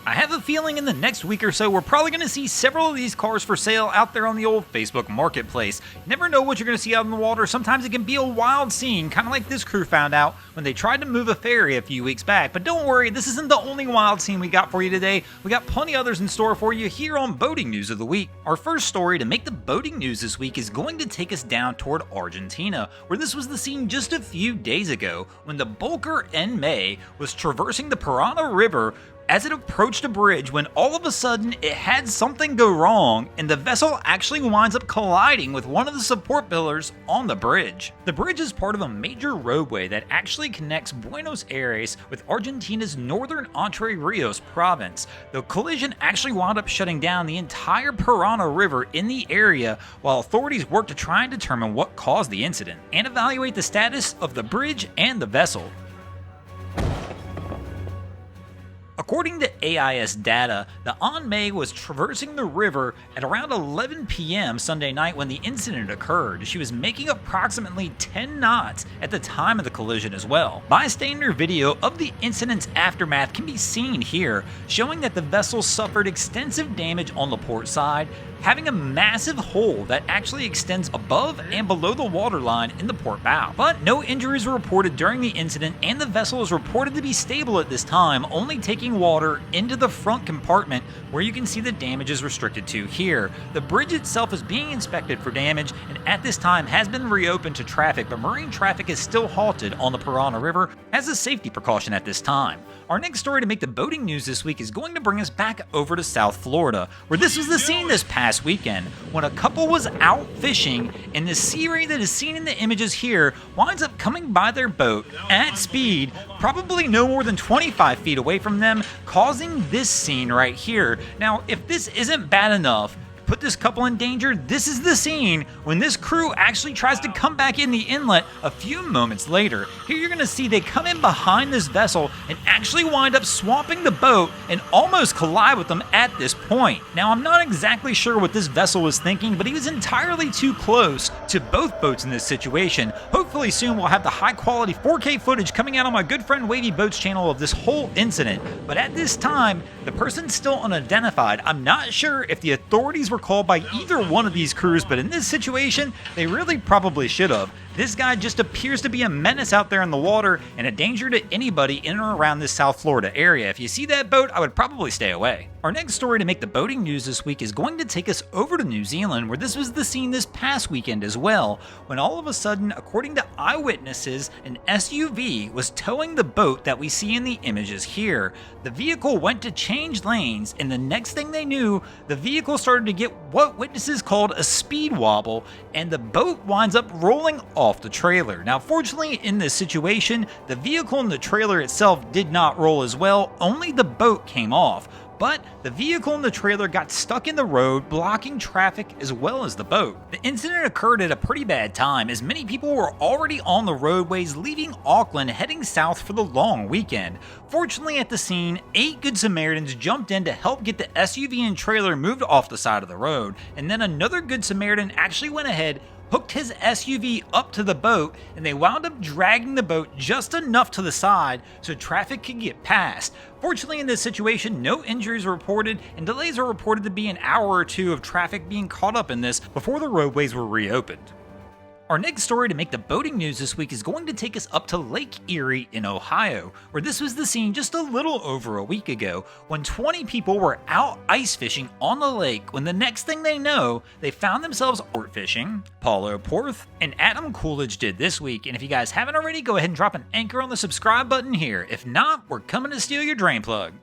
I have a feeling in the next week or so we're probably going to see several of these cars for sale out there on the old Facebook marketplace. You never know what you're going to see out in the water. Sometimes it can be a wild scene, kind of like this crew found out when they tried to move a ferry a few weeks back. But don't worry, this isn't the only wild scene we got for you today. We got plenty others in store for you here on Boating News of the Week. Our first story to make the boating news this week is going to take us down toward Argentina, where this was the scene just a few days ago when the Bulker En May was traversing the Parana River as it approached a bridge when all of a sudden it had something go wrong and the vessel actually winds up colliding with one of the support pillars on the bridge. The bridge is part of a major roadway that actually connects Buenos Aires with Argentina's northern Entre Rios province. The collision actually wound up shutting down the entire Parana River in the area while authorities worked to try and determine what caused the incident and evaluate the status of the bridge and the vessel. According to AIS data, the En May was traversing the river at around 11 p.m. Sunday night when the incident occurred. She was making approximately 10 knots at the time of the collision as well. Bystander video of the incident's aftermath can be seen here, showing that the vessel suffered extensive damage on the port side, having a massive hole that actually extends above and below the waterline in the port bow. But no injuries were reported during the incident, and the vessel is reported to be stable at this time, only taking water into the front compartment where you can see the damage is restricted to here. The bridge itself is being inspected for damage and at this time has been reopened to traffic, but marine traffic is still halted on the Parana River as a safety precaution at this time. Our next story to make the boating news this week is going to bring us back over to South Florida, where this was the scene this past weekend when a couple was out fishing and the sea ray that is seen in the images here winds up coming by their boat at speed, probably no more than 25 feet away from them, causing this scene right here. Now, if this isn't bad enough to put this couple in danger, this is the scene when this crew actually tries to come back in the inlet a few moments later. Here you're going to see they come in behind this vessel and actually wind up swamping the boat and almost collide with them at this point. Now, I'm not exactly sure what this vessel was thinking, but he was entirely too close to both boats in this situation. Hopefully soon we'll have the high quality 4K footage coming out on my good friend Wavy Boats channel of this whole incident, but at this time the person's still unidentified. I'm not sure if the authorities were called by either one of these crews, but in this situation they really probably should have. This guy just appears to be a menace out there in the water and a danger to anybody in or around this South Florida area. If you see that boat, I would probably stay away. Our next story to make the boating news this week is going to take us over to New Zealand, where this was the scene this past weekend as well, when all of a sudden, according to eyewitnesses, an SUV was towing the boat that we see in the images here. The vehicle went to change lanes, and the next thing they knew, the vehicle started to get what witnesses called a speed wobble, and the boat winds up rolling off the trailer. Now, fortunately, in this situation, the vehicle and the trailer itself did not roll as well, only the boat came off. But the vehicle and the trailer got stuck in the road, blocking traffic as well as the boat. The incident occurred at a pretty bad time, as many people were already on the roadways leaving Auckland heading south for the long weekend. Fortunately, at the scene, 8 Good Samaritans jumped in to help get the SUV and trailer moved off the side of the road, and then another Good Samaritan actually went ahead, hooked his SUV up to the boat, and they wound up dragging the boat just enough to the side so traffic could get past. Fortunately, in this situation, no injuries were reported, and delays are reported to be an hour or two of traffic being caught up in this before the roadways were reopened. Our next story to make the boating news this week is going to take us up to Lake Erie in Ohio, where this was the scene just a little over a week ago when 20 people were out ice fishing on the lake when the next thing they know, they found themselves sport fishing. Paulo Porth and Adam Coolidge did this week, and if you guys haven't already, go ahead and drop an anchor on the subscribe button here. If not, we're coming to steal your drain plug.